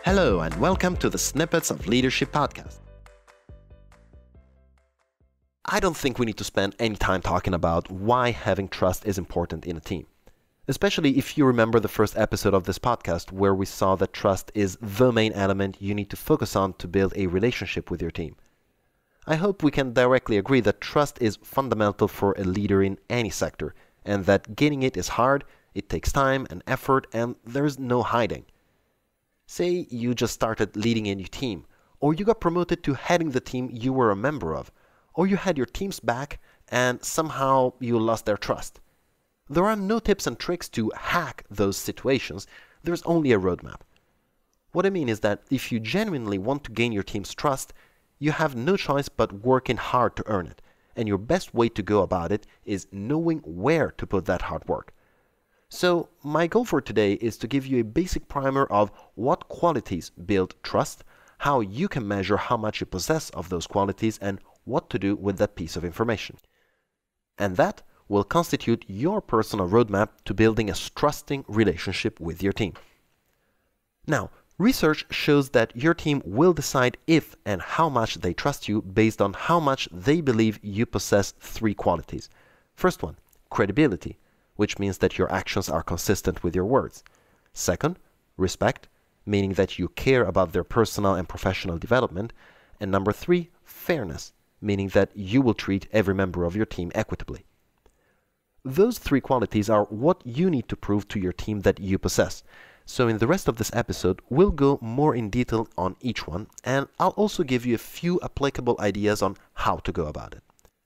Hello and welcome to the Snippets of Leadership podcast. I don't think we need to spend any time talking about why having trust is important in a team. Especially if you remember the first episode of this podcast where we saw that trust is the main element you need to focus on to build a relationship with your team. I hope we can directly agree that trust is fundamental for a leader in any sector, and that gaining it is hard, it takes time and effort, and there's no hiding. Say you just started leading a new team, or you got promoted to heading the team you were a member of, or you had your team's back and somehow you lost their trust. There are no tips and tricks to hack those situations, there's only a roadmap. What I mean is that if you genuinely want to gain your team's trust, you have no choice but working hard to earn it, and your best way to go about it is knowing where to put that hard work. So, my goal for today is to give you a basic primer of what qualities build trust, how you can measure how much you possess of those qualities, and what to do with that piece of information. And that will constitute your personal roadmap to building a trusting relationship with your team. Now, research shows that your team will decide if and how much they trust you based on how much they believe you possess three qualities. First one, credibility, which means that your actions are consistent with your words. Second, respect, meaning that you care about their personal and professional development. And number three, fairness, meaning that you will treat every member of your team equitably. Those three qualities are what you need to prove to your team that you possess. So in the rest of this episode, we'll go more in detail on each one, and I'll also give you a few applicable ideas on how to go about it.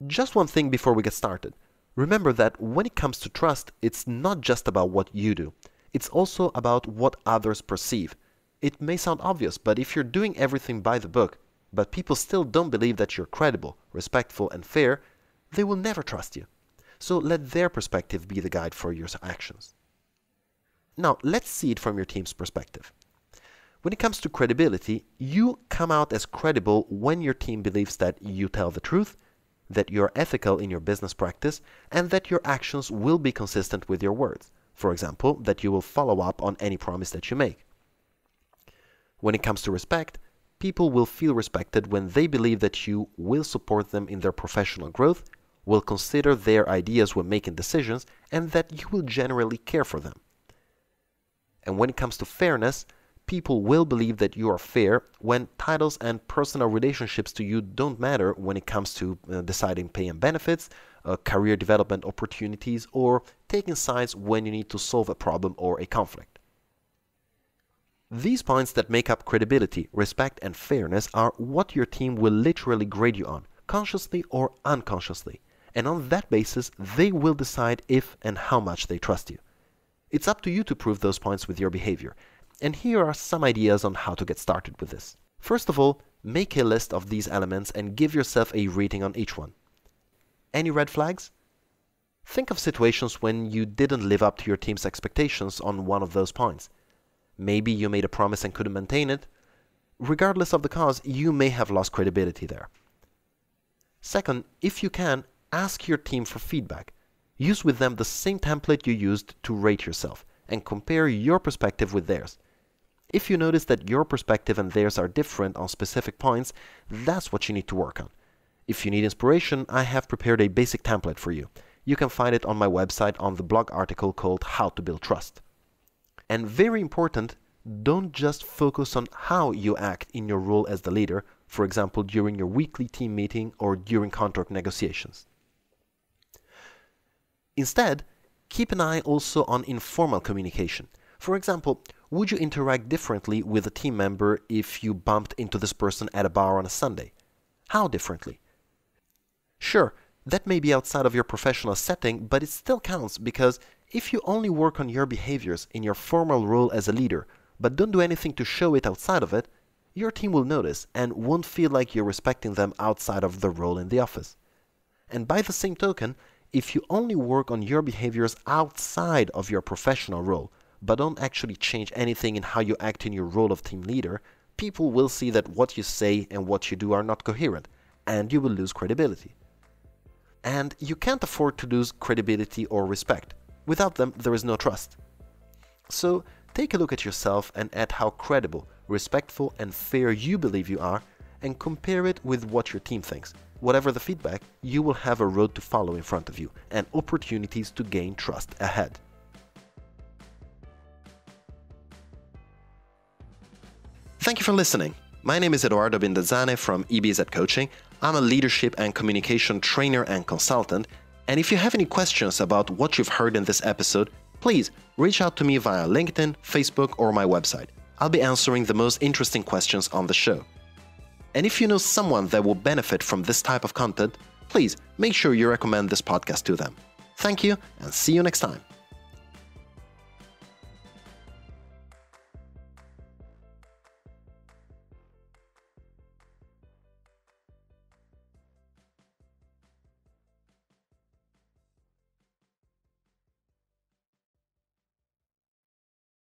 Just one thing before we get started. Remember that when it comes to trust, it's not just about what you do. It's also about what others perceive. It may sound obvious, but if you're doing everything by the book, but people still don't believe that you're credible, respectful, and fair, they will never trust you. So let their perspective be the guide for your actions. Now, let's see it from your team's perspective. When it comes to credibility, you come out as credible when your team believes that you tell the truth, that you're ethical in your business practice, and that your actions will be consistent with your words. For example, that you will follow up on any promise that you make. When it comes to respect, people will feel respected when they believe that you will support them in their professional growth, will consider their ideas when making decisions, and that you will generally care for them. And when it comes to fairness, people will believe that you are fair when titles and personal relationships to you don't matter when it comes to deciding pay and benefits, career development opportunities, or taking sides when you need to solve a problem or a conflict. These points that make up credibility, respect, and fairness are what your team will literally grade you on, consciously or unconsciously, and on that basis, they will decide if and how much they trust you. It's up to you to prove those points with your behavior. And here are some ideas on how to get started with this. First of all, make a list of these elements and give yourself a rating on each one. Any red flags? Think of situations when you didn't live up to your team's expectations on one of those points. Maybe you made a promise and couldn't maintain it. Regardless of the cause, you may have lost credibility there. Second, if you can, ask your team for feedback. Use with them the same template you used to rate yourself and compare your perspective with theirs. If you notice that your perspective and theirs are different on specific points, that's what you need to work on. If you need inspiration, I have prepared a basic template for you. You can find it on my website on the blog article called How to Build Trust. And very important, don't just focus on how you act in your role as the leader, for example, during your weekly team meeting or during contract negotiations. Instead, keep an eye also on informal communication. For example, would you interact differently with a team member if you bumped into this person at a bar on a Sunday? How differently? Sure, that may be outside of your professional setting, but it still counts because if you only work on your behaviors in your formal role as a leader, but don't do anything to show it outside of it, your team will notice and won't feel like you're respecting them outside of the role in the office. And by the same token, if you only work on your behaviors outside of your professional role, but don't actually change anything in how you act in your role of team leader, people will see that what you say and what you do are not coherent, and you will lose credibility. And you can't afford to lose credibility or respect. Without them, there is no trust. So take a look at yourself and at how credible, respectful and fair you believe you are, and compare it with what your team thinks. Whatever the feedback, you will have a road to follow in front of you and opportunities to gain trust ahead. Thank you for listening. My name is Edoardo Binda from EBZ Coaching. I'm a leadership and communication trainer and consultant. And if you have any questions about what you've heard in this episode, please reach out to me via LinkedIn, Facebook, or my website. I'll be answering the most interesting questions on the show. And if you know someone that will benefit from this type of content, please make sure you recommend this podcast to them. Thank you, and see you next time.